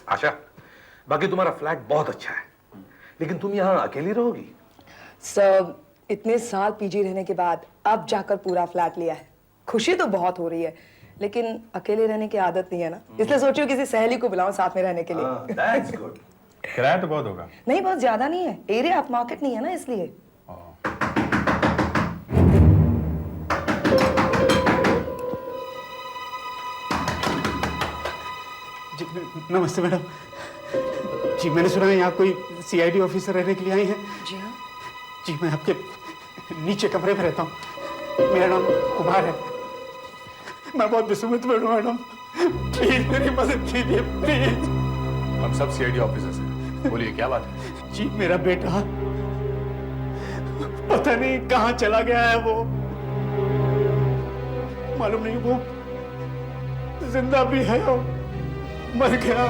आशा, बाकी तुम्हारा फ्लैट बहुत अच्छा है, लेकिन तुम यहाँ अकेली रहोगी? सर, इतने साल पीजी रहने के बाद अब जाकर पूरा फ्लैट लिया है। खुशी तो बहुत हो रही है, लेकिन अकेले रहने की आदत नहीं है ना, इसलिए सोचियो किसी सहेली को बुलाऊं साथ में रहने के लिए। That's good. किराया तो बहुत होगा। नहीं, बहुत ज्यादा नहीं है, एरिया अप मार्केट नहीं है ना, इसलिए। नमस्ते मैडम जी, मैंने सुना है यहाँ कोई सीआईडी ऑफिसर रहने के लिए आई हैं। जी हाँ। जी, मैं आपके नीचे कमरे में रहता हूँ। मेरा नाम कुमार है। मैं बहुत विस्मित हूँ मैडम, प्लीज मेरी मदद कीजिए प्लीज। हम सब सीआईडी ऑफिसर्स हैं, बोलिए क्या बात है? जी, मेरा बेटा पता नहीं कहाँ चला गया है। वो मालूम नहीं वो जिंदा भी है और मर गया।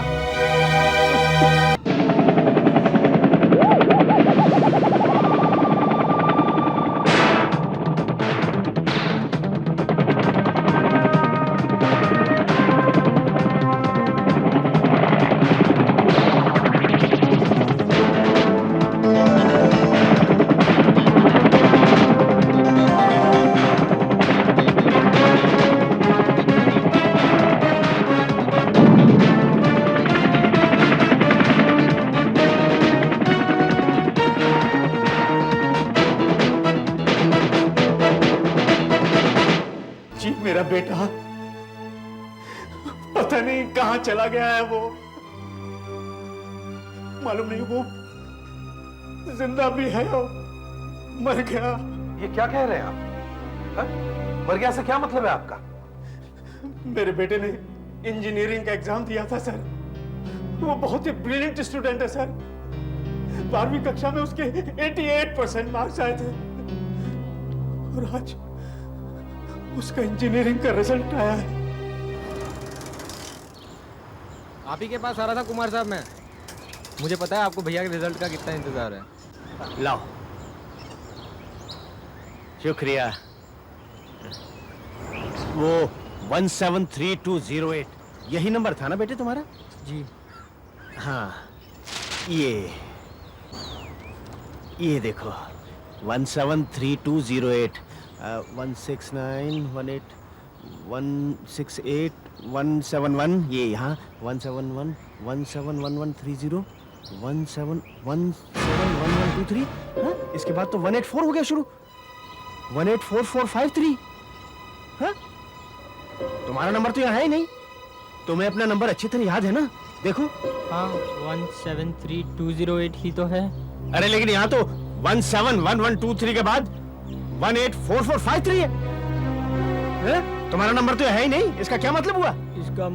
मेरा बेटा पता नहीं कहां चला गया है। वो मालूम नहीं वो जिंदा भी है और मर गया। ये क्या कह रहे हैं आप? हा? मर गया से क्या मतलब है आपका? मेरे बेटे ने इंजीनियरिंग का एग्जाम दिया था सर। वो बहुत ही ब्रिलियंट स्टूडेंट है सर। 12वीं कक्षा में उसके 88% मार्क्स आए थे और आज उसका इंजीनियरिंग का रिजल्ट आया है। आप ही के पास आ रहा था कुमार साहब। मैं मुझे पता है आपको भैया के रिजल्ट का कितना इंतजार है। लाओ, शुक्रिया। वो 173208 यही नंबर था ना बेटे तुम्हारा? जी हाँ, ये देखो 173208 169 168 171 ये यहाँ 171 171130 171123। हाँ, इसके बाद तो 184 हो गया शुरू। 184453। हाँ, तुम्हारा नंबर तो यहाँ है ही नहीं। तुम्हें अपना नंबर अच्छी तरह याद है ना? देखो। हाँ, 173208 ही तो है। अरे लेकिन यहाँ तो 171123 के बाद 184453 है। तुम्हारा नंबर तो है ही नहीं। इसका क्या मतलब हुआ? इसका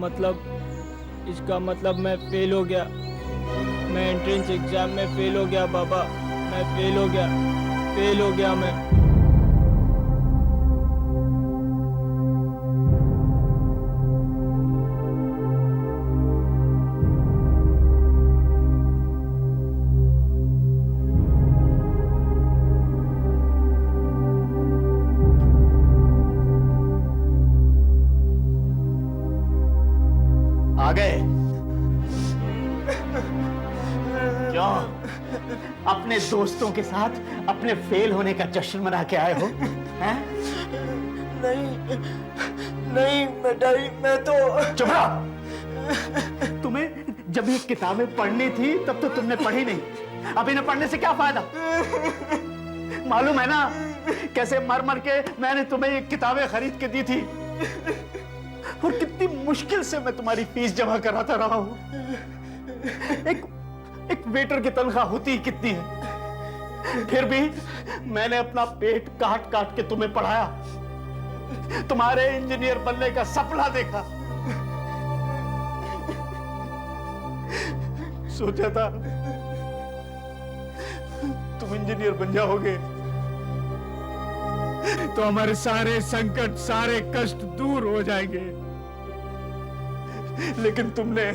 मतलब मैं फेल हो गया। मैं एंट्रेंस एग्जाम में फेल हो गया बाबा। मैं फेल हो गया मैं। आ गए क्यों? अपने दोस्तों के साथ अपने फेल होने का जश्न मना के आए हो? हैं? नहीं बेटाई, मैं तो चुप रहो। तुम्हें जब ये किताबें पढ़नी थी तब तो तुमने पढ़ी नहीं। अब इन्हें पढ़ने से क्या फायदा? मालूम है ना कैसे मर मर के मैंने तुम्हें ये किताबें खरीद के दी थी और कितनी मुश्किल से मैं तुम्हारी फीस जमा कराता रहा हूं। एक वेटर की तनख्वाह होती ही कितनी है? फिर भी मैंने अपना पेट काट काट के तुम्हें पढ़ाया, तुम्हारे इंजीनियर बनने का सपना देखा। सोचा था तुम इंजीनियर बन जाओगे तो हमारे सारे संकट, सारे कष्ट दूर हो जाएंगे, लेकिन तुमने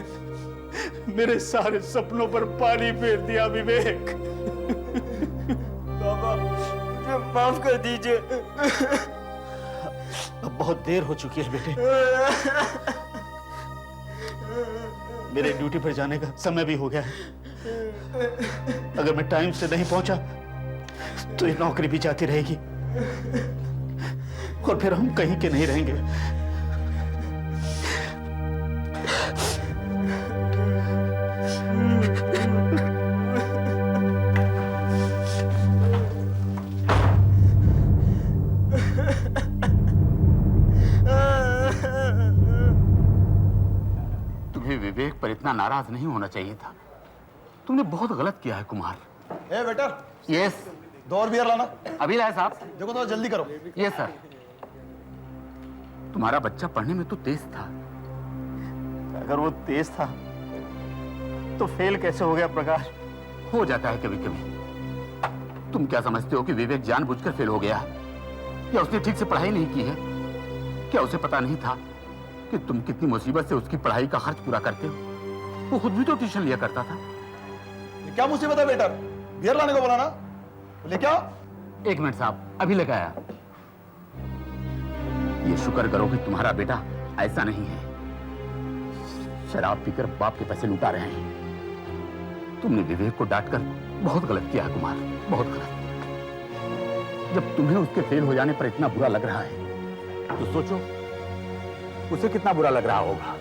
मेरे सारे सपनों पर पानी फेर दिया विवेक। बाबा, मुझे माफ कर दीजिए। अब बहुत बहुत देर हो चुकी है बेटे। मेरे ड्यूटी पर जाने का समय भी हो गया है। अगर मैं टाइम से नहीं पहुंचा तो ये नौकरी भी जाती रहेगी और फिर हम कहीं के नहीं रहेंगे। तुम्हें विवेक पर इतना नाराज नहीं होना चाहिए था। तुमने बहुत गलत किया है कुमार। ए वेटर, यस, 2 और बियर लाना। अभी लाए साहब। देखो थोड़ा जल्दी करो। Yes sir. तुम्हारा बच्चा पढ़ने में तो तेज था। अगर वो तेज था तो फेल कैसे हो गया प्रकाश? हो जाता है कभी कभी। तुम क्या समझते हो कि विवेक जानबूझकर फेल हो गया है, या उसने ठीक से पढ़ाई नहीं की है? क्या उसे पता नहीं था कि तुम कितनी मुसीबत से उसकी पढ़ाई का खर्च पूरा करते हो? वो खुद भी तो ट्यूशन लिया करता था। ये क्या मुसीबत है वेटर? बियर लाने को बोला ना, ले क्या? एक मिनट साहब, अभी लगाया। ये शुक्र करो कि तुम्हारा बेटा ऐसा नहीं है, शराब पीकर बाप के पैसे लुटा रहे हैं। तुमने विवेक को डांटकर बहुत गलत किया है कुमार, बहुत गलत। जब तुम्हें उसके फेल हो जाने पर इतना बुरा लग रहा है तो सोचो उसे कितना बुरा लग रहा होगा।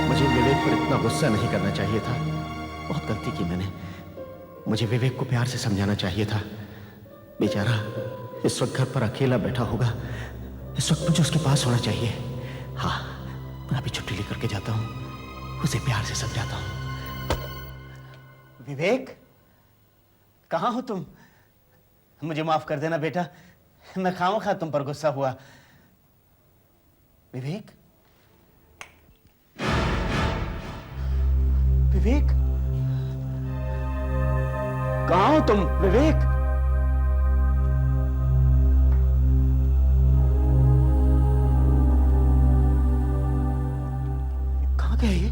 मुझे विवेक पर इतना गुस्सा नहीं करना चाहिए था। बहुत गलती की मैंने। मुझे विवेक को प्यार से समझाना चाहिए था। बेचारा इस वक्त घर पर अकेला बैठा होगा। इस वक्त मुझे उसके पास होना चाहिए। हाँ, मैं अभी छुट्टी लेकर के जाता हूँ, उसे प्यार से समझाता हूँ। विवेक, कहाँ हो तुम? मुझे माफ कर देना बेटा, मैं खामखा तुम पर गुस्सा हुआ। विवेक, विवेक, कहाँ हो तुम? विवेक, कहाँ गए ये?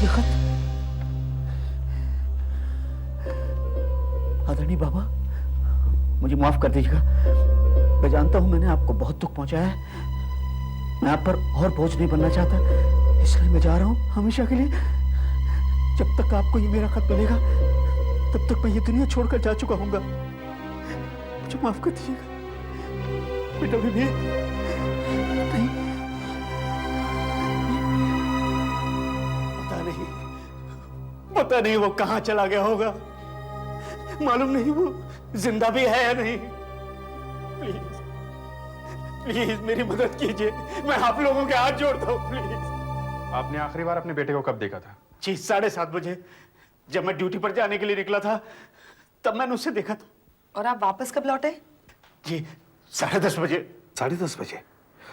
ये खत आदरणीय बाबा, मुझे माफ कर दीजिएगा। मैं जानता हूं मैंने आपको बहुत दुख पहुंचाया है। मैं आप पर और बोझ नहीं बनना चाहता, इसलिए मैं जा रहा हूं हमेशा के लिए। जब तक आपको ये मेरा खत मिलेगा तब तक मैं ये दुनिया छोड़कर जा चुका हूंगा। मुझे माफ कर दीजिएगा बेटा। विवेक, नहीं, पता नहीं वो कहां चला गया होगा। मालूम नहीं वो जिंदा भी है या नहीं। प्लीज प्लीज मेरी मदद कीजिए, मैं आप लोगों के हाथ जोड़ता हूं, प्लीज। आपने आखिरी बार अपने बेटे को कब देखा था? जी 7:30 बजे, जब मैं ड्यूटी पर जाने के लिए निकला था तब मैंने उसे देखा था। और आप वापस कब लौटे? जी 10:30 बजे। 10:30 बजे?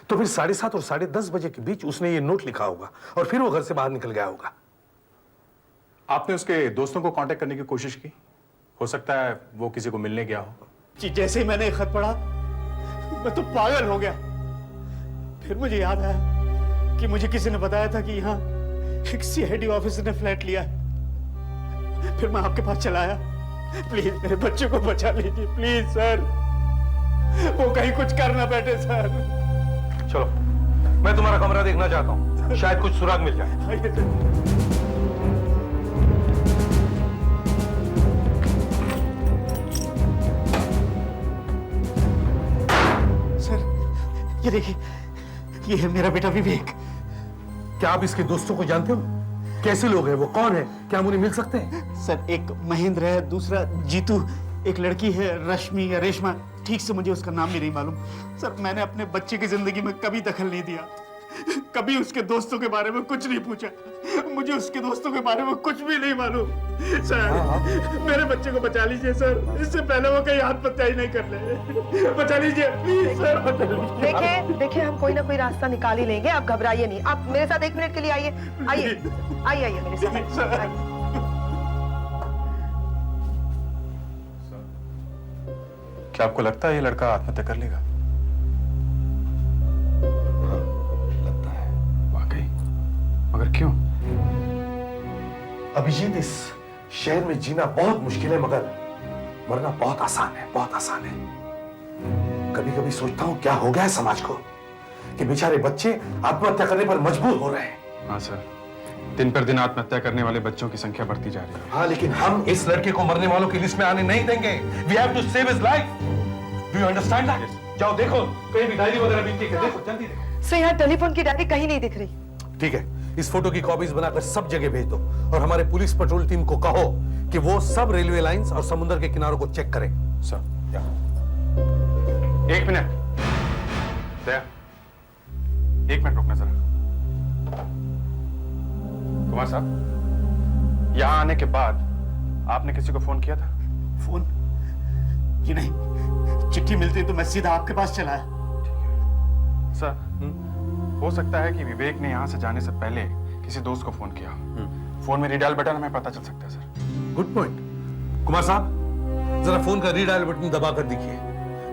तो फिर 7:30 और 10:30 बजे के बीच उसने ये नोट लिखा होगा और फिर वो घर से बाहर निकल गया होगा। आपने उसके दोस्तों को कांटेक्ट करने की कोशिश की? हो सकता है वो किसी को मिलने गया हो। जी जैसे ही मैंने ये खत पढ़ा मैं तो पागल हो गया। फिर मुझे याद आया कि मुझे किसी ने बताया था कि यहाँ एक सीआईडी ऑफिसर ने फ्लैट लिया है। फिर मैं आपके पास चला आया। प्लीज मेरे बच्चे को बचा लीजिए, प्लीज सर, वो कहीं कुछ कर ना बैठे सर। चलो, मैं तुम्हारा कमरा देखना चाहता हूँ, शायद कुछ सुराग मिल जाए। आइए सर। सर ये देखिए, ये है मेरा बेटा विवेक। क्या आप इसके दोस्तों को जानते हो? कैसे लोग हैं वो? कौन है? क्या हम उन्हें मिल सकते हैं? सर एक महेंद्र है, दूसरा जीतू, एक लड़की है रश्मि या रेशमा, ठीक से मुझे उसका नाम भी नहीं मालूम। सर मैंने अपने बच्चे की जिंदगी में कभी दखल नहीं दिया, कभी उसके दोस्तों के बारे में कुछ नहीं पूछा। मुझे उसके दोस्तों के बारे में कुछ भी नहीं मालूम। सर मेरे बच्चे को बचा लीजिए सर, इससे पहले वो कहीं आत्महत्या ही नहीं कर ले। बचा लीजिए प्लीज सर, बचा लीजिए। देखिए देखिए, हम कोई ना कोई रास्ता निकाल ही लेंगे, आप घबराइए नहीं। आप मेरे साथ 1 मिनट के लिए आइए, आइए आइए आइए मेरे साथ आइए। क्या आपको लगता है ये लड़का आत्महत्या कर लेगा? लगता है। वाकई? मगर क्यों? अभिजीत, इस शहर में जीना बहुत मुश्किल है, मगर मरना बहुत आसान है, बहुत आसान है। कभी कभी सोचता हूं क्या हो गया है समाज को कि बेचारे बच्चे आत्महत्या करने पर मजबूर हो रहे हैं। हाँ सर, दिन पर दिन आत्महत्या करने वाले बच्चों की संख्या बढ़ती जा रही है। हाँ, लेकिन हम इस लड़के को मरने वालों की लिस्ट में आने नहीं देंगे। We have to save his life. Do you understand that? जाओ देखो, कहीं भी डायरी वगैरह मिलती है, देखो जल्दी देखो। सर यहाँ टेलीफोन की डायरी कहीं नहीं दिख रही। ठीक है, इस फोटो की कॉपीज बनाकर सब जगह भेज दो और हमारे पुलिस पेट्रोल टीम को कहो कि वो सब रेलवे लाइंस और समुद्र के किनारों को चेक करें। सर, एक मिनट दया, एक मिनट रुकना जरा। कुमार साहब, यहां आने के बाद आपने किसी को फोन किया था? फोन? कि नहीं, चिट्ठी मिलती तो मैं सीधा आपके पास चला आया। सर, हो सकता है कि विवेक ने यहां से जाने से पहले किसी दोस्त को फोन किया। फोन में रीडायल बटन हमें पता चल सकता है सर। Good point. कुमार साहब, जरा फोन का रीडायल बटन दबाकर देखिए,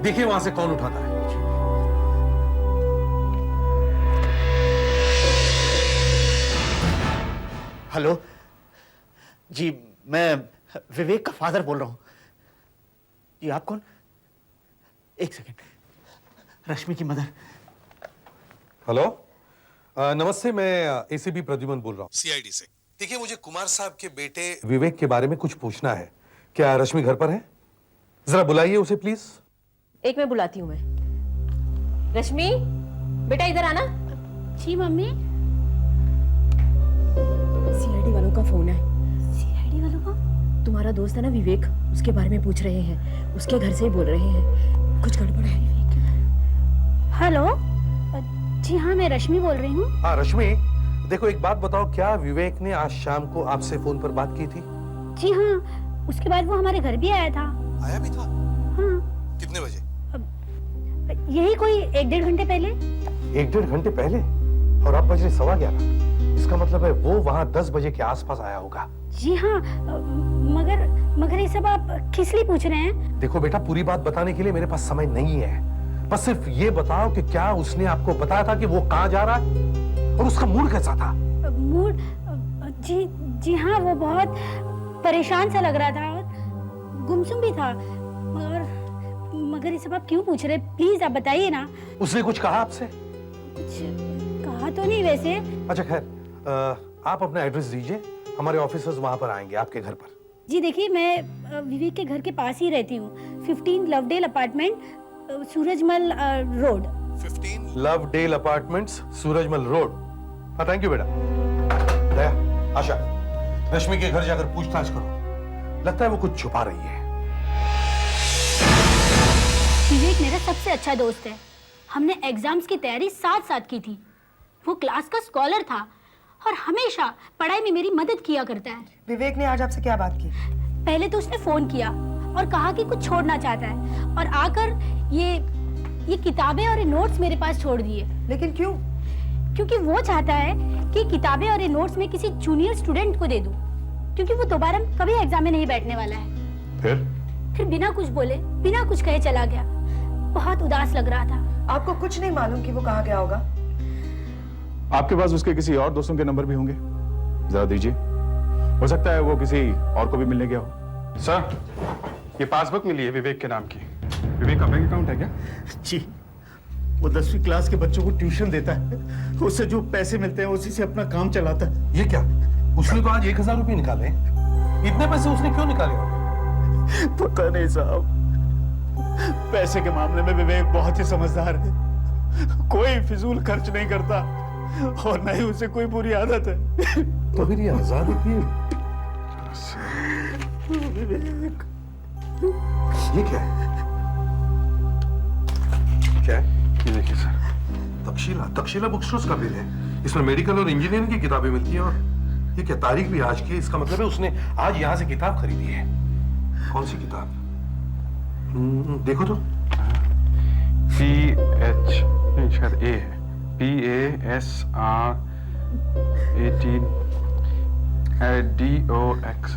देखिए वहां से कौन उठाता है। हेलो जी, मैं विवेक का फादर बोल रहा हूं। जी आप कौन? एक सेकेंड, रश्मि की मदर। हेलो, नमस्ते, मैं एसीपी प्रद्युमन बोल रहा हूँ, सीआईडी से। देखिए, मुझे कुमार साहब के बेटे विवेक के बारे में कुछ पूछना है। क्या रश्मि घर पर है? जरा बुलाइए उसे प्लीज। एक मैं बुलाती हूँ मैं। रश्मि, बेटा इधर आना। जी मम्मी। सीआईडी वालों का फोन है। सीआईडी वालों का? तुम्हारा दोस्त है ना विवेक, उसके बारे में पूछ रहे हैं। उसके घर से ही बोल रहे हैं, कुछ गड़बड़ है। हेलो, जी हाँ, मैं रश्मि बोल रही हूँ। हाँ रश्मि, देखो एक बात बताओ, क्या विवेक ने आज शाम को आपसे फोन पर बात की थी? जी हाँ, उसके बाद वो हमारे घर भी आया था। आया भी था? हाँ। कितने बजे? यही कोई 1-1.5 घंटे पहले। 1-1.5 घंटे पहले? और अब बज रहे 11:15। इसका मतलब है वो वहाँ 10 बजे के आसपास आया होगा। जी हाँ, मगर ये सब आप किस लिए पूछ रहे हैं? देखो बेटा, पूरी बात बताने के लिए मेरे पास समय नहीं है। बस सिर्फ ये बताओ कि क्या उसने आपको बताया था कि वो कहाँ जा रहा है और उसका मूड कैसा था? मूड? जी हाँ, वो बहुत परेशान सा लग रहा था और गुमसुम भी था। मगर ये सब आप क्यों पूछ रहे? प्लीज आप बताइए ना। उसने कुछ कहा आपसे? कुछ कहा तो नहीं वैसे। अच्छा खैर, आप अपना एड्रेस दीजिए, हमारे ऑफिसर्स वहां पर आएंगे आपके घर पर। जी देखिए, मैं विवेक के घर के पास ही रहती हूँ। 15 Lovedale apartment, Surajmal road. 15 Lovedale apartments, Surajmal road. हाँ, थैंक यू बेटा। दया, आशा, रश्मि के घर जाकर पूछताछ करो। लगता है वो कुछ छुपा रही है। विवेक मेरा सबसे अच्छा दोस्त है। हमने एग्जाम्स की तैयारी साथ साथ की थी। वो क्लास का स्कॉलर था और हमेशा पढ़ाई में मेरी मदद किया करता है। विवेक ने आज आपसे क्या बात की? पहले तो उसने फोन किया और कहा कि कुछ छोड़ना चाहता है और आकर ये किताबें और ये नोट्स मेरे पास छोड़ दिए। लेकिन क्यों? क्योंकि वो चाहता है कि किताबें और ये नोट्स में किसी जूनियर स्टूडेंट को दे दूं, क्योंकि वो दोबारा कभी एग्जाम में नहीं बैठने वाला है। फिर बिना कुछ बोले, बिना कुछ कहे चला गया। बहुत उदास लग रहा था। आपको कुछ नहीं मालूम कि वो कहाँ गया होगा? आपके पास उसके किसी और दोस्तों के नंबर भी होंगे, जरा दीजिए। हो सकता है वो किसी और को भी मिलने गया हो। सर, ये पासबुक मिली है विवेक के नाम की। विवेक का बैंक अकाउंट है क्या? जी, वो 10वीं क्लास के बच्चों को ट्यूशन देता है। उससे जो पैसे मिलते हैं उसी से अपना काम चलाता है। ये क्या? उसने तो आज 1000 रुपये निकाले। इतने पैसे उसने क्यों निकाले? पता नहीं साहब, पैसे के मामले में विवेक बहुत ही समझदार है। कोई फिजूल खर्च नहीं करता और न ही उसे कोई बुरी आदत है। तो फिर ये आजाद है। विवेक, ये क्या है? क्या है? ये देखिए सर, तक्षशिला बुक स्टोर्स का बिल है। इसमें मेडिकल और इंजीनियरिंग की किताबें मिलती हैं और ये क्या, तारीख भी आज की है। इसका मतलब है उसने आज यहाँ से किताब खरीदी है। कौन सी किताब? देखो तो। PH नहीं, शायद A है। PASR 18 DOX।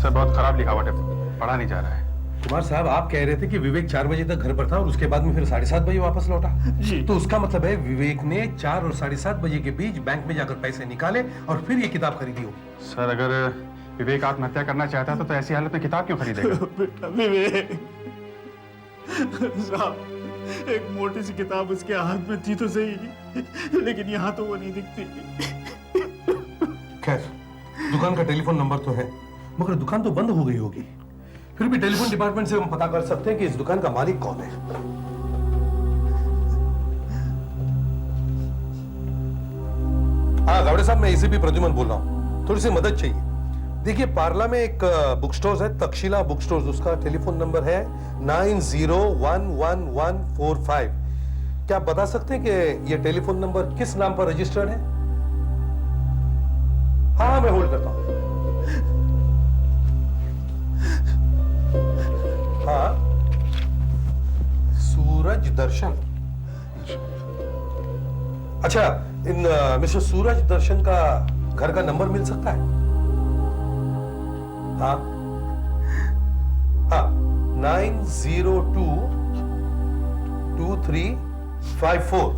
सर बहुत खराब लिखावट है, पढ़ा नहीं जा रहा है। कुमार साहब, आप कह रहे थे कि विवेक 4 बजे तक घर पर था और उसके बाद में फिर 7:30 बजे वापस लौटा। जी। तो उसका मतलब है विवेक ने 4 और 7:30 बजे के बीच बैंक में जाकर पैसे निकाले और फिर ये किताब खरीदी होगी। सर, अगर विवेक आत्महत्या करना चाहता था तो ऐसी हालत में किताब क्यों खरीदेगा? बेटा विवेक साहब, एक मोटी सी किताब उसके हाथ में थी तो सही, लेकिन यहाँ तो वो नहीं दिखती। खैर, दुकान का टेलीफोन नंबर तो है, मगर दुकान तो बंद हो गई होगी। फिर भी टेलीफोन डिपार्टमेंट से हम पता कर सकते हैं कि इस दुकान का मालिक कौन है। हाँ गावड़े साहब, मैं एसीपी प्रद्युमन बोल रहा हूँ, थोड़ी सी मदद चाहिए। देखिए, पार्ला में एक बुक स्टोर है, तक्षशिला बुक स्टोर, उसका टेलीफोन नंबर है 90111145। क्या आप बता सकते हैं कि यह टेलीफोन नंबर किस नाम पर रजिस्टर्ड है? हाँ, मैं होल्ड करता हूं। हाँ, सूरज दर्शन। अच्छा, इन मिस्टर सूरज दर्शन का घर का नंबर मिल सकता है? हाँ हाँ, 9022354।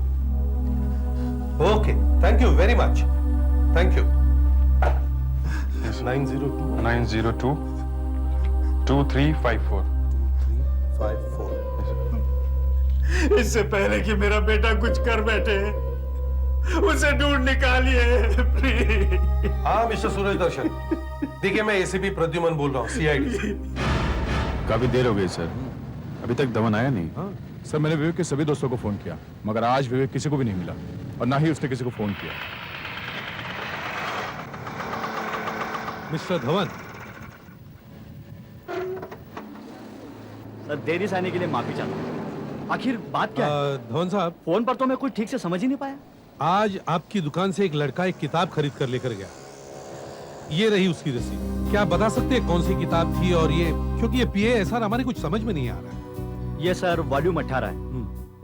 Okay, thank you very much, thank you. 9022354। इससे पहले कि मेरा बेटा कुछ कर बैठे, उसे ढूंढ निकालिए प्लीज। हाँ मिस्टर सूरज दर्शन, देखिए मैं एसीपी प्रद्युमन बोल रहा हूँ, सीआईडी। काफी देर हो गई सर, अभी तक दमन आया नहीं। सर, मैंने विवेक के सभी दोस्तों को फोन किया, मगर आज विवेक किसी को भी नहीं मिला और ना ही उसने किसी को फोन किया। मिस्टर धवन, सर देरी से आने के लिए माफी चाहता हूँ। आखिर बात क्या है? धवन साहब, फोन पर तो मैं कुछ ठीक से समझ ही नहीं पाया। आज आपकी दुकान से एक लड़का एक किताब खरीद कर लेकर गया। ये रही उसकी रसीद। क्या आप बता सकते हैं कौन सी किताब थी? और ये, क्योंकि ये पीए ऐसा हमारे कुछ समझ में नहीं आ रहा है। ये सर वॉल्यूम 18 है।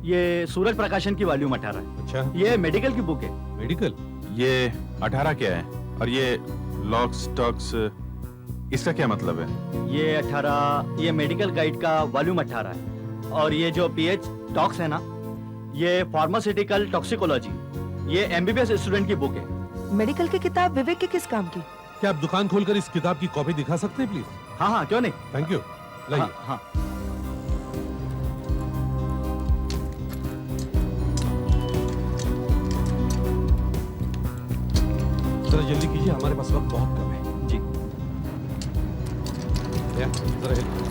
ये सूरज प्रकाशन की वॉल्यूम 18 है। अच्छा, ये मेडिकल की बुक है। मेडिकल? ये 18 क्या है? और ये लॉक स्टॉक्स, इसका क्या मतलब है? ये 18, ये मेडिकल गाइड का वॉल्यूम 18 है। और ये जो पीएच टॉक्स है ना, ये फार्मास्यूटिकल टॉक्सिकोलॉजी, ये एमबीबीएस स्टूडेंट की बुक है। मेडिकल की किताब विवेक के किस काम की? क्या आप दुकान खोलकर इस किताब की कॉपी दिखा सकते हैं प्लीज? हाँ हाँ, क्यों नहीं। थैंक यू, लाइए। हाँ, हाँ। जरा जल्दी कीजिए, हमारे पास वक्त बहुत कम है। जी। जरा हेल्प।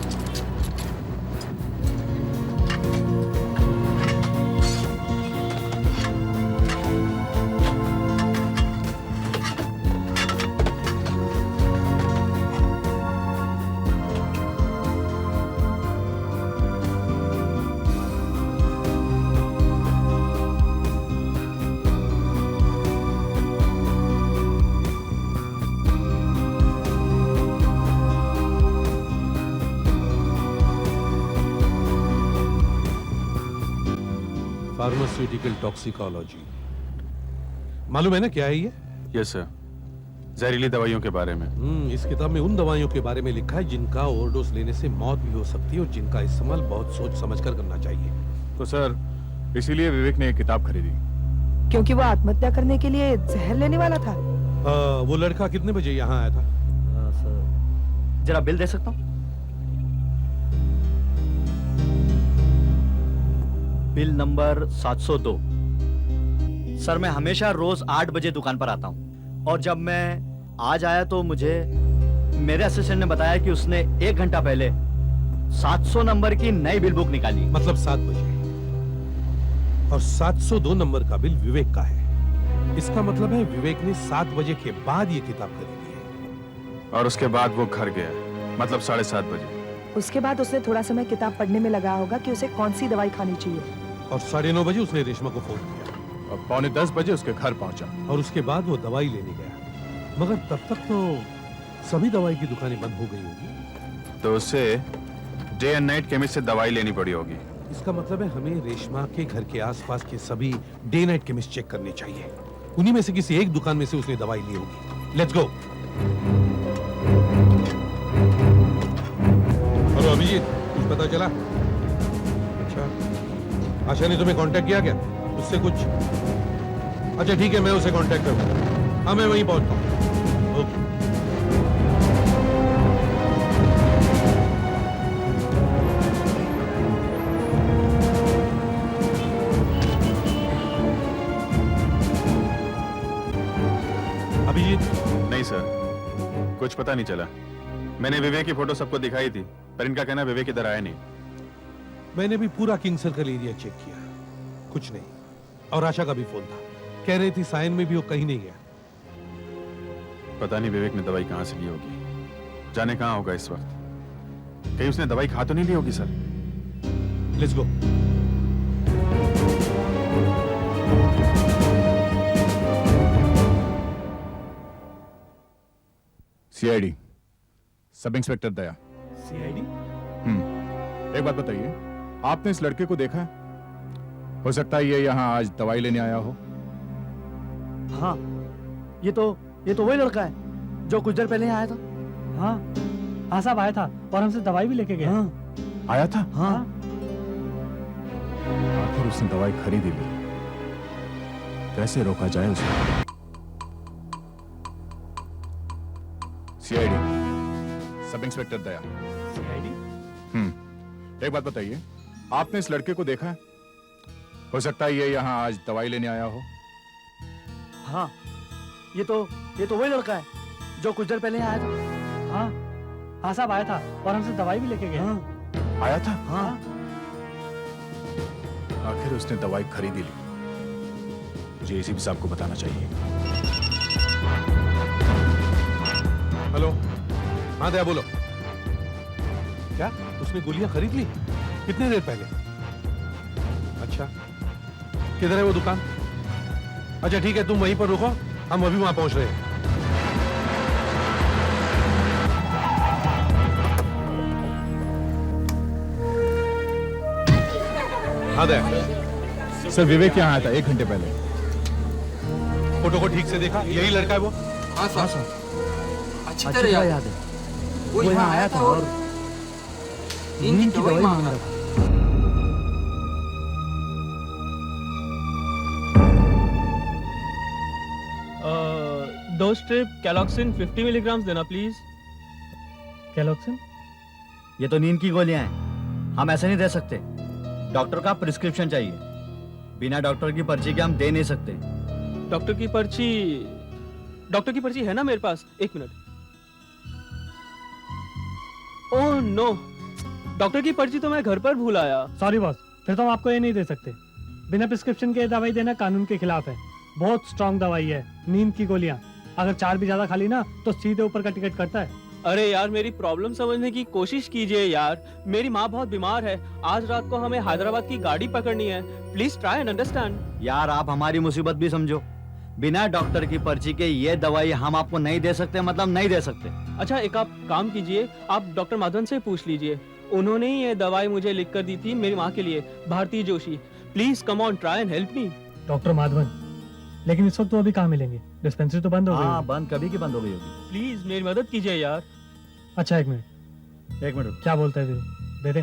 फार्मास्यूटिकल टॉक्सिकोलॉजी, मालूम है ना क्या है ये? यस सर, जहरीली दवाइयों के बारे में। इस किताब में उन दवाइयों के बारे में लिखा है जिनका ओवरडोज लेने से मौत भी हो सकती है और जिनका इस्तेमाल बहुत सोच समझकर करना चाहिए। तो सर, इसीलिए विवेक ने एक किताब खरीदी। क्योंकि वो आत्महत्या करने के लिए जहर लेने वाला था। वो लड़का कितने बजे यहाँ आया था? सर, जरा बिल दे सकता हूँ? Bill number 702। सर, मैं हमेशा रोज 8 बजे दुकान पर आता हूँ और जब मैं आज आया तो मुझे मेरे असिस्टेंट ने बताया कि उसने 1 घंटा पहले 700 नंबर की नई बिल बुक निकाली। मतलब 7 बजे। और 702 नंबर का बिल विवेक का है। इसका मतलब है विवेक ने 7 बजे के बाद ये किताब खरीदी है। और उसके बाद वो घर गया, मतलब 7:30 बजे। उसके बाद उसने थोड़ा समय किताब पढ़ने में लगाया होगा कि उसे कौन सी दवाई खानी चाहिए। और 9:30 बजे उसने रेशमा को फोन किया और 9:45 बजे उसके घर पहुंचा। और उसके बाद वो दवाई लेने गया, मगर तब तक तो सभी दवाई की दुकानें बंद हो गई होगी। तो उसे डे एंड नाइट केमिस्ट से दवाई लेनी पड़ी होगी। इसका मतलब है हमें रेशमा के घर के आसपास के सभी डे नाइट केमिस्ट चेक करने चाहिए। उन्हीं में से किसी एक दुकान में से उसने दवाई ली होगी। Let's go. हेलो अभिजीत, कुछ पता चला? अच्छा, आशा ने तुम्हें कांटेक्ट किया क्या? उससे कुछ? अच्छा ठीक है, मैं उसे कांटेक्ट करूंगा। हाँ, मैं वहीं पहुंचता हूँ। ओके। अभिजीत? नहीं सर, कुछ पता नहीं चला। मैंने विवेक की फोटो सबको दिखाई थी, पर इनका कहना विवेक इधर आया नहीं। मैंने भी पूरा किंग सर्कल एरिया चेक किया, कुछ नहीं। और आशा का भी फोन था, कह रही थी सायन में भी वो कहीं नहीं गया। पता नहीं विवेक ने दवाई कहां से ली होगी, जाने कहां होगा इस वक्त। कहीं उसने दवाई खा तो नहीं ली होगी sir? Let's go. CID, sub inspector Daya. CID? एक बात बताइए, आपने इस लड़के को देखा है? हो सकता है ये यहाँ आज दवाई लेने आया हो। हाँ, ये तो वही लड़का है जो कुछ देर पहले आया था। हाँ साहब, आया था और हमसे दवाई भी लेके गया। आया था? हाँ। आखिर उसने दवाई खरीदी ली, कैसे रोका जाए उसे? सीआईडी, सब इंस्पेक्टर दया। सीआईडी? एक बात बताइए, आपने इस लड़के को देखा है? हो सकता है ये यहाँ आज दवाई लेने आया हो। हाँ, ये तो वही लड़का है जो कुछ देर पहले आया था। हाँ साहब, आया था और हमसे दवाई भी लेके गया। आया था? हाँ। आखिर उसने दवाई खरीदी ली, मुझे एसीपी साहब को बताना चाहिए। हेलो, हाँ दया बोलो। क्या उसने गोलियां खरीद ली? कितनी देर पहले? अच्छा, किधर है वो दुकान? अच्छा ठीक है, तुम वहीं पर रुको, हम अभी वहां पहुंच रहे हैं। हाँ दया। सर विवेक यहाँ आया था 1 घंटे पहले। फोटो को ठीक से देखा? यही लड़का है वो? हाँ सर, अच्छी तरह याद है। वो यहाँ आया था और नींद की दवाई मांग रहा था। दो स्ट्रिप कैलॉक्सिन 50 मिलीग्राम देना प्लीज। कैलॉक्सिन? ये तो नींद की गोलियां हैं, हम ऐसे नहीं दे सकते। डॉक्टर का प्रिस्क्रिप्शन चाहिए, बिना डॉक्टर की पर्ची के हम दे नहीं सकते। डॉक्टर की पर्ची है ना मेरे पास? 1 मिनट। ओह नो, डॉक्टर की पर्ची तो मैं घर पर भूल आया। सॉरी बॉस, फिर तो हम आपको ये नहीं दे सकते। बिना प्रिस्क्रिप्शन के दवाई देना कानून के खिलाफ है। बहुत स्ट्रांग दवाई है, नींद की गोलियां। अगर 4 भी ज्यादा खा ली ना तो सीधे ऊपर का टिकट करता है। अरे यार, मेरी प्रॉब्लम समझने की कोशिश कीजिए यार। मेरी माँ बहुत बीमार है, आज रात को हमें हैदराबाद की गाड़ी पकड़नी है। Please try and understand. यार आप हमारी मुसीबत भी समझो। बिना डॉक्टर की पर्ची के ये दवाई हम आपको नहीं दे सकते, मतलब नहीं दे सकते। अच्छा, एक आप काम कीजिए, आप डॉक्टर माधवन से पूछ लीजिए। उन्होंने ही ये दवाई मुझे लिख कर दी थी मेरी माँ के लिए, Bharati Joshi. Please come on, try and help me. Doctor Madhavan, लेकिन इस वक्त तो अभी कहाँ मिलेंगे? डिस्पेंसरी तो बंद हो गई। हाँ, बंद कभी की बंद हो गई होगी। प्लीज मेरी मदद कीजिए यार। अच्छा एक मिनट, क्या बोलते हैं? दे दे।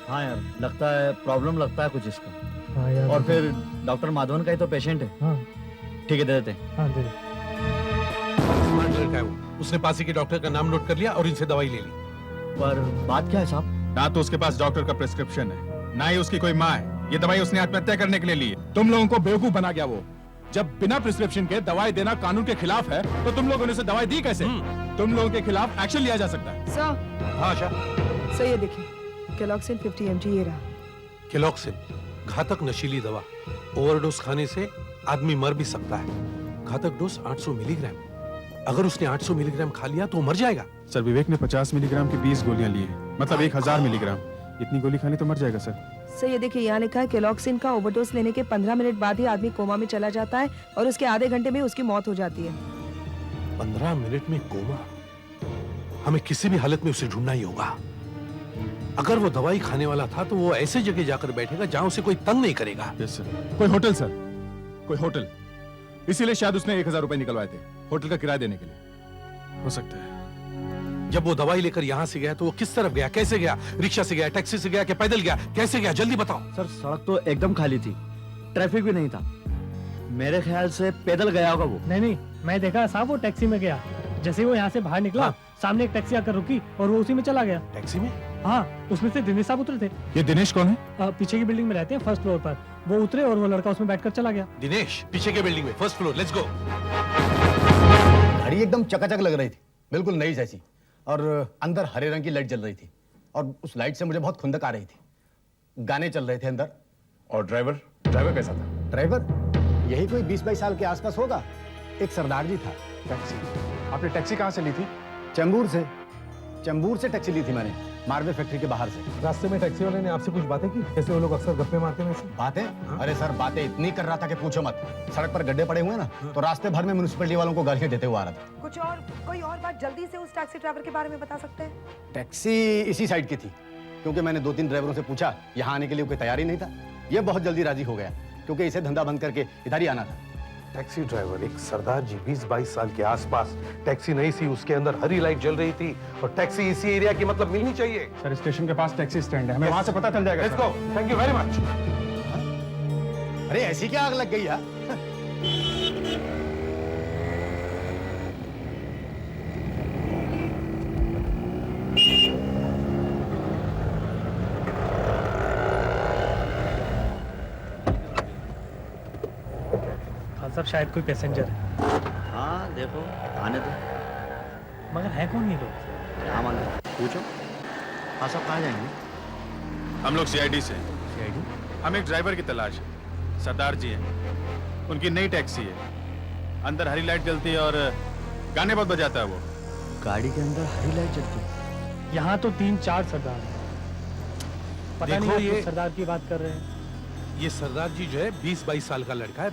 हाँ यार, लगता है प्रॉब्लम लगता है कुछ इसका। हाँ यार, और फिर डॉक्टर माधवन का ही तो पेशेंट है। हाँ ठीक है, दे देते हैं। हाँ दे दे। स्मार्ट लड़का है वो, उसने पास ही के डॉक्टर का नाम नोट कर लिया और इनसे दवाई ले ली। पर बात क्या है साहब? ना तो उसके पास डॉक्टर का प्रिस्क्रिप्शन है, ना ही उसकी कोई माँ है। ये दवाई उसने आत्महत्या करने के लिए ली है। तुम लोगों को बेवकूफ बना गया वो। जब बिना प्रिस्क्रिप्शन के दवाई देना कानून के खिलाफ है, तो तुम लोगों ने उसे दवाई दी कैसे? तुम लोगों के खिलाफ एक्शन लिया जा सकता है। सर। हाँ आशा। सर ये देखिए, कैलॉक्सिन 50 mg ये रहा। कैलॉक्सिन घातक नशीली दवा, ओवरडोज खाने से आदमी मर भी सकता है। घातक डोज 800 मिलीग्राम। अगर उसने 800 मिलीग्राम खा लिया तो मर जाएगा। सर विवेक ने 50 मिलीग्राम की 20 गोलियां ली है, मतलब 1000 मिलीग्राम। इतनी गोली खाने तो मर जाएगा सर। सर ये देखिए, यहाँ लिखा है कैलॉक्सिन का ओवरडोज लेने के 15 मिनट बाद ही आदमी कोमा में चला जाता है और उसके आधे घंटे में उसकी मौत हो जाती है। 15 मिनट में कोमा? हमें किसी भी हालत में उसे ढूंढना ही होगा। अगर वो दवाई खाने वाला था तो वो ऐसे जगह जाकर बैठेगा जहां उसे कोई तंग नहीं करेगा। Yes sir. कोई होटल सर, कोई होटल। इसीलिए शायद उसने 1000 रुपए निकलवाए थे होटल का किराया देने के लिए। हो सकता है। जब वो दवाई लेकर यहाँ से गया तो वो किस तरफ गया, कैसे गया? रिक्शा से गया, टैक्सी से गया कि पैदल गया? कैसे गया? जल्दी बताओ। सर सड़क तो एकदम खाली थी, ट्रैफिक भी नहीं था। मेरे ख्याल से पैदल गया होगा वो। नहीं, मैं देखा साहब वो टैक्सी में गया। जैसे ही वो यहाँ से बाहर निकला, सामने एक टैक्सी आकर रुकी और वो उसी में चला गया। टैक्सी में? हाँ, उसमें से दिनेश साहब उतरे थे। ये दिनेश कौन है? पीछे की बिल्डिंग में रहते हैं, फर्स्ट फ्लोर पर। वो उतरे और वो लड़का उसमें बैठकर चला गया। दिनेश पीछे के बिल्डिंग में, फर्स्ट फ्लोर, लेट्स गो। घड़ी एकदम चकाचक लग रही थी, बिल्कुल नई जैसी, और अंदर हरे रंग की लाइट जल रही थी, और उस लाइट से मुझे बहुत खुंदक आ रही थी। गाने चल रहे थे अंदर। और ड्राइवर कैसा था? ड्राइवर यही कोई 20-22 साल के आसपास होगा, एक सरदार जी था। टैक्सी? आपने टैक्सी कहाँ से ली थी? चेंबूर से टैक्सी ली थी मैंने, मार्बल फैक्ट्री के बाहर से। रास्ते में टैक्सी वाले ने आपसे कुछ बातें की? जैसे वो लोग अक्सर गप्पे मारते हैं। बातें? अरे सर, बातें इतनी कर रहा था कि पूछो मत। सड़क पर गड्ढे पड़े हुए ना, तो रास्ते भर में म्युनिसिपैलिटी वालों को गालियां देते हुए आ रहा था। कोई और बात जल्दी से उस टैक्सी ड्राइवर के बारे में बता सकते हैं? टैक्सी इसी साइड की थी, क्योंकि मैंने 2-3 ड्राइवरों से पूछा, यहाँ आने के लिए कोई तैयार ही नहीं था। ये बहुत जल्दी राजी हो गया, क्योंकि इसे धंधा बंद करके इधर ही आना था। टैक्सी ड्राइवर, एक सरदार जी, 20-22 साल के आसपास। टैक्सी नहीं सी, उसके अंदर हरी लाइट जल रही थी, और टैक्सी इसी एरिया की, मतलब मिलनी चाहिए। सर स्टेशन के पास टैक्सी स्टैंड है, हमें वहां से पता चल जाएगा। Let's go, thank you very much. अरे ऐसी क्या आग लग गई यार? सब शायद कोई पैसेंजर है। हाँ देखो, आने दो। मगर है कौन ये लोग? क्या मालूम, पूछो। हाँ साहब, कहाँ जाएंगे? हम लोग सीआईडी से। सीआईडी? हम एक ड्राइवर की तलाश है, सरदार जी हैं, उनकी नई टैक्सी है, अंदर हरी लाइट जलती है और गाने बहुत बजाता है वो। गाड़ी के अंदर हरी लाइट जलती है? यहाँ तो 3-4 सरदार हैं। पता नहीं ये किस सरदार की बात कर रहे हैं। ये सरदार जी जो है 20-22 साल का लड़का है,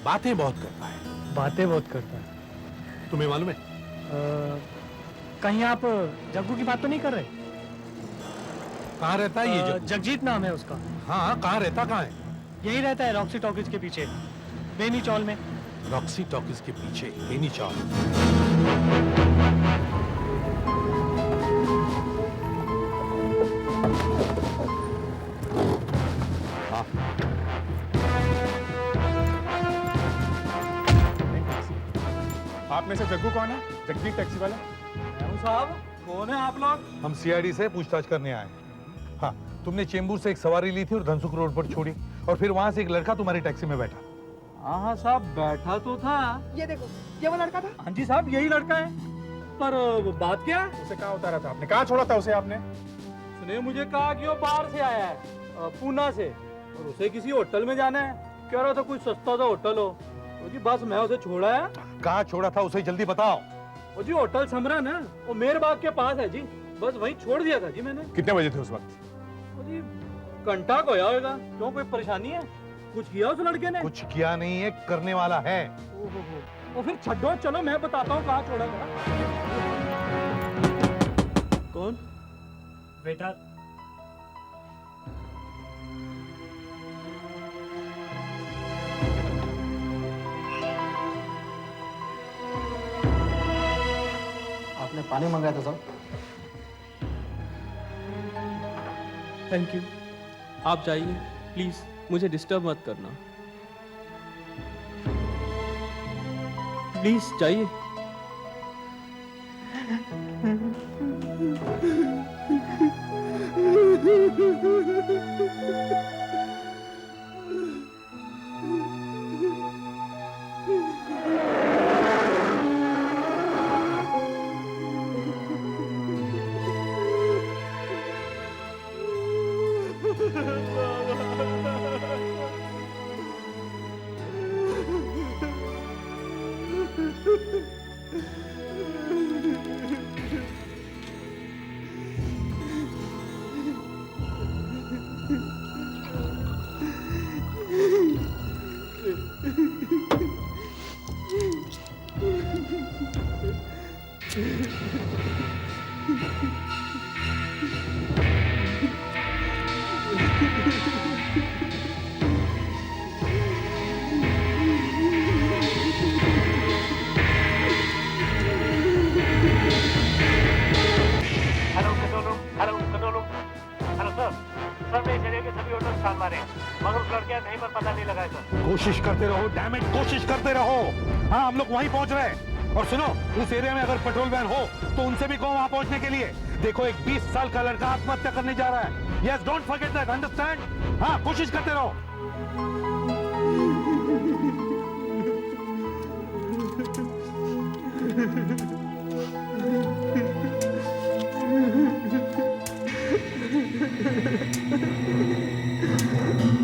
बातें बहुत करता है। बातें बहुत करता है। तुम्हें मालूम है? कहीं आप जग्गू की बात तो नहीं कर रहे? कहाँ रहता है ये जग्गू? जगजीत नाम है उसका। हाँ, कहाँ रहता कहाँ है? यही रहता है रॉक्सी टॉकीज के पीछे, बेनी चौल में। रॉक्सी टॉकीज के पीछे बेनी चौल। हाँ। आप में से जग्गू कौन है? जगजीत टैक्सी वाला? साहब, कौन है आप लोग? हम सीआईडी से पूछताछ करने आए। हाँ, तुमने चेंबूर से एक सवारी ली थी और धनसुख रोड पर छोड़ी, और फिर वहां से एक लड़का तुम्हारी टैक्सी में बैठा। हाँ साहब, बैठा तो था। ये देखो, ये वो लड़का था। हाँ जी साहब, यही लड़का है। पर बात क्या है? उसे कहाँ उतारा था आपने? कहाँ छोड़ा था उसे आपने? उसने मुझे कहा कि वो बाहर से आया है, पूना से, और उसे किसी होटल में जाना है। कह रहा था कोई सस्ता सा होटल हो। वो जी बस मैं उसे छोड़ा है। कहाँ छोड़ा था उसे जल्दी बताओ। वो जी होटल समरन है, वो मेर बाग के पास है जी। बस वहीं छोड़ दिया था जी मैंने। कितने बजे थे उस वक्त? वो जी घंटा को होया होगा। क्यों, कोई परेशानी है? कुछ किया उस लड़के ने? कुछ किया नहीं है, करने वाला है। वो फिर छड्डो, चलो मैं बताता हूँ कहाँ छोड़ा था। कौन? वेटर। आपने पानी मंगाया था साहब? Thank you. आप जाइए प्लीज, मुझे डिस्टर्ब मत करना। प्लीज जाइए। कोशिश करते रहो, डैम इट, कोशिश करते रहो। हाँ, हम लोग वहीं पहुंच रहे हैं। और सुनो, उस एरिया में अगर पेट्रोल वैन हो तो उनसे भी कहो वहां पहुंचने के लिए। देखो, एक 20 साल का लड़का आत्महत्या करने जा रहा है। Yes, don't forget that, understand? हाँ, कोशिश करते रहो।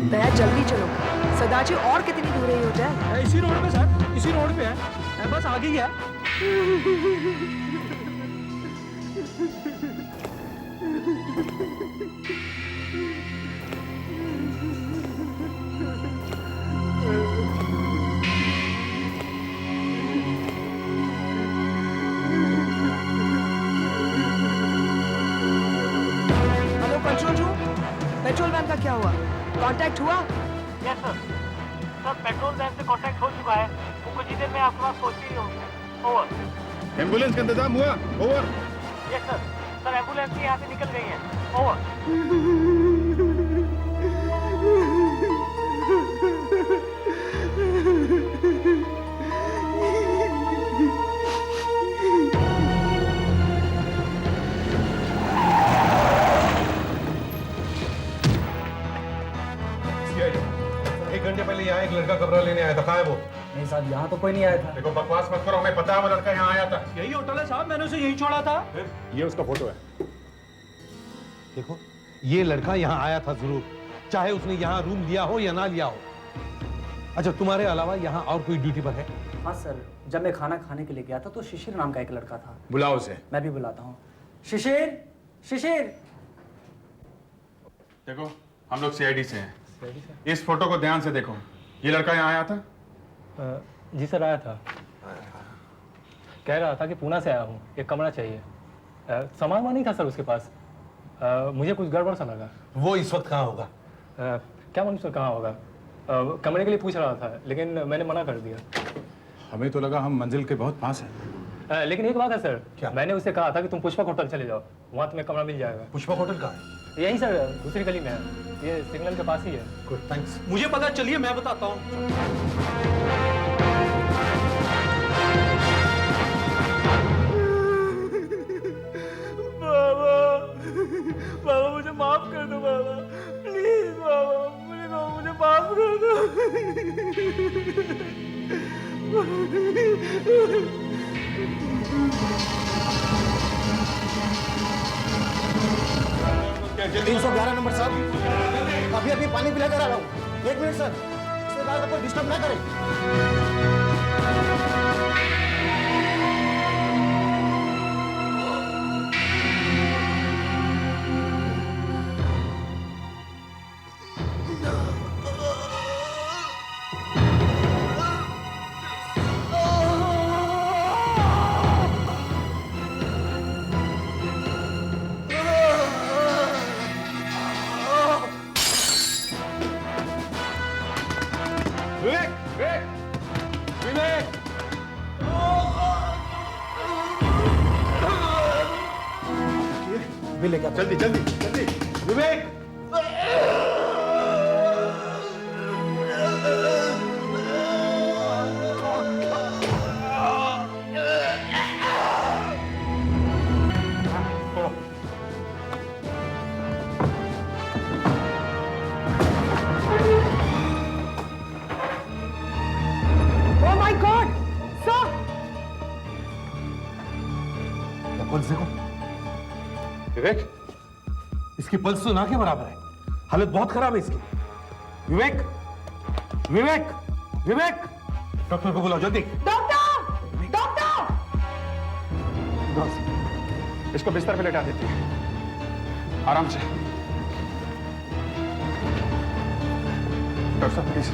भैया जल्दी चलो, सदाजी और कितनी दूर ही हो जाए। इसी रोड पे सर, इसी रोड पे है, बस आगे ही है। Hello control room, patrol van का क्या हुआ? कांटेक्ट हुआ? यस सर, पेट्रोल वैन से कांटेक्ट हो चुका है। वो कुछ ही देर में आपके पास पहुंच ही होगी। ओवर। एम्बुलेंस का इंतजाम हुआ? ओवर। यस सर, एम्बुलेंस यहाँ से निकल गई है। ओवर। एक घंटे पहले यहाँ एक लड़का कमरा लेने आया था, कहाँ है वो? नहीं साहब, यहाँ तो कोई नहीं आया था। देखो, बकवास मत करो, हमें पता है वो लड़का यहाँ आया था। यही होटल है साहब, मैंने उसे यहीं छोड़ा था। ये उसका फोटो है। देखो, ये लड़का यहाँ आया था जरूर, चाहे उसने यहाँ रूम लिया हो या ना लिया हो। अच्छा, तुम्हारे अलावा यहाँ और कोई ड्यूटी पर है? हाँ सर, जब मैं खाना खाने के लिए गया था तो शिशिर नाम का एक लड़का था। बुलाओ उसे। मैं भी बुलाता हूँ। शिशिर, शिशिर। देखो, हम लोग सीआईडी से हैं। इस फोटो को ध्यान से देखो। ये लड़का यहाँ आया था? जी सर, आया था। कह रहा था कि पूना से आया हूँ, एक कमरा चाहिए। सामान नहीं था सर उसके पास। मुझे कुछ गड़बड़ सा लगा। वो इस वक्त कहाँ होगा? क्या मालूम सर कहाँ होगा। कमरे के लिए पूछ रहा था, लेकिन मैंने मना कर दिया। हमें तो लगा हम मंजिल के बहुत पास हैं। लेकिन एक बात है सर, क्या? मैंने उसे कहा था कि तुम पुष्पक होटल चले जाओ, वहाँ तुम्हें कमरा मिल जाएगा। पुष्पक होटल कहाँ है? यही सर, दूसरी गली में है, ये सिग्नल के पास ही है। Good, thanks. मुझे पता, चलिए मैं बताता हूँ। बाबा मुझे माफ कर दो बाबा, प्लीज बाबा, मुझे माफ कर दो। क्या 311 नंबर साहब, अभी अभी पानी पिला कर आ रहा हूँ। 1 मिनट सर, इसके बाद आपको डिस्टर्ब ना करें। जल्दी जल्दी जल्दी, विवेक। Oh my God, sir! Pulse देखो विवेक, इसकी पल्स तो ना के बराबर है। हालत बहुत खराब है इसकी। विवेक, विवेक, विवेक, डॉक्टर को बुलाओ जल्दी। Doctor, doctor! इसको बिस्तर पे लेटा देते हैं, आराम से। डॉक्टर साहब प्लीज।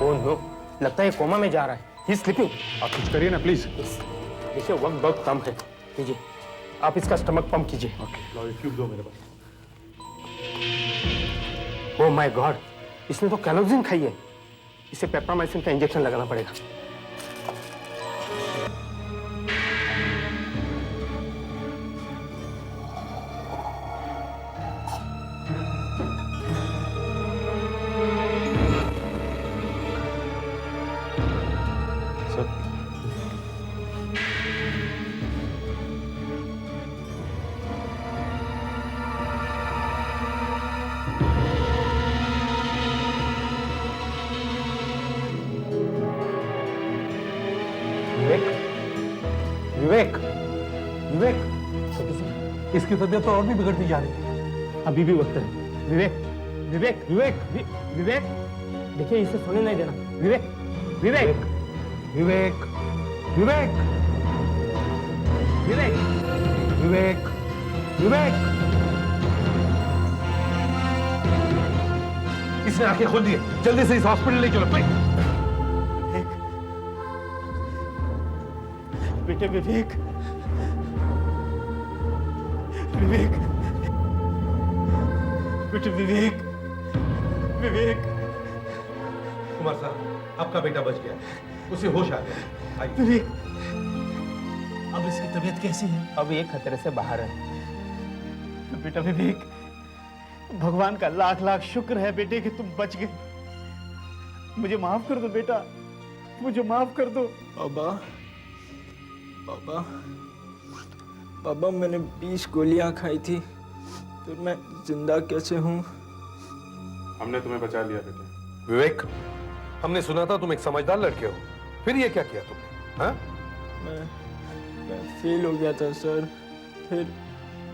ओह नो, लगता है कोमा में जा रहा है। ही स्लीपिंग। आप कुछ करिए ना प्लीज। देखिए वक्त बहुत कम है, लीजिए आप इसका स्टमक पंप कीजिए। ओके, ट्यूब दो मेरे पास। ओह माय गॉड, इसने तो कैलोजिन खाई है। इसे पेप्रामाइसिन का इंजेक्शन लगाना पड़ेगा। उसकी तबीयत तो और भी बिगड़ती जा रही है। अभी भी वक्त है। विवेक विवेक विवेक विवेक देखिए, इसे सोने नहीं देना। विवेक विवेक विवेक विवेक विवेक विवेक विवेक, इसने आंखें खोल दी है, जल्दी से इस हॉस्पिटल ले चलो। बेटे विवेक, विवेक, बेटे विवेक, विवेक। कुमार साहब, आपका बेटा बच गया, उसे होश आ गया। आइए। विवेक, अब इसकी तबीयत कैसी है? अब ये खतरे से बाहर है। बेटा विवेक, भगवान का लाख लाख शुक्र है बेटे कि तुम बच गए। मुझे माफ कर दो बेटा, मुझे माफ कर दो। बाबा, बाबा, बाबा, मैंने 20 गोलियां खाई थी, फिर मैं जिंदा कैसे हूँ? हमने तुम्हें बचा लिया बेटे। विवेक, हमने सुना था तुम एक समझदार लड़के हो, फिर ये क्या किया तुमने? हाँ? मैं फेल हो गया था सर, फिर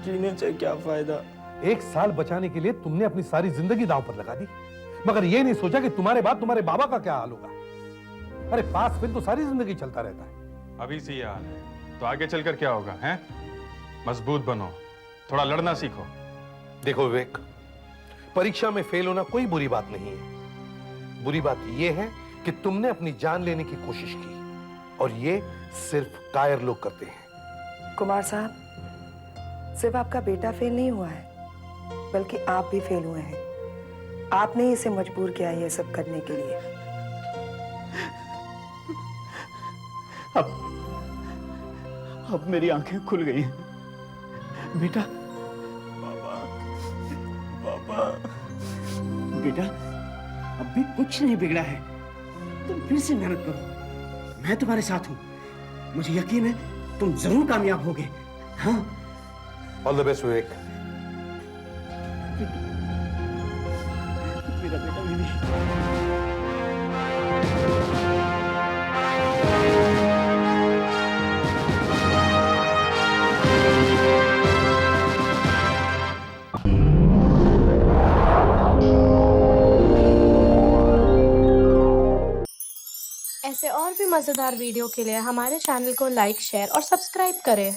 जीने से क्या फायदा? 1 साल बचाने के लिए तुमने अपनी सारी जिंदगी दांव पर लगा दी, मगर ये नहीं सोचा कि तुम्हारे बाद तुम्हारे बाबा का क्या हाल होगा। अरे पास फिर तो सारी जिंदगी चलता रहता है। अभी से ये हाल है तो आगे चलकर क्या होगा? हैं? मजबूत बनो, थोड़ा लड़ना सीखो। देखो विवेक, परीक्षा में फेल होना कोई बुरी बात नहीं है। बुरी बात यह है कि तुमने अपनी जान लेने की कोशिश की, और ये सिर्फ कायर लोग करते हैं। कुमार साहब, सिर्फ आपका बेटा फेल नहीं हुआ है, बल्कि आप भी फेल हुए हैं। आपने इसे मजबूर किया ये सब करने के लिए। अब मेरी आंखें खुल गई हैं बेटा। बाबा, बाबा, बेटा, अब भी कुछ नहीं बिगड़ा है। तुम फिर से मेहनत करो, मैं तुम्हारे साथ हूं। मुझे यकीन है तुम जरूर कामयाब होगे। हाँ, ऑल द बेस्ट विवेक। मेरा बेटा विवेक। ऐसे और भी मज़ेदार वीडियो के लिए हमारे चैनल को लाइक, शेयर और सब्सक्राइब करें।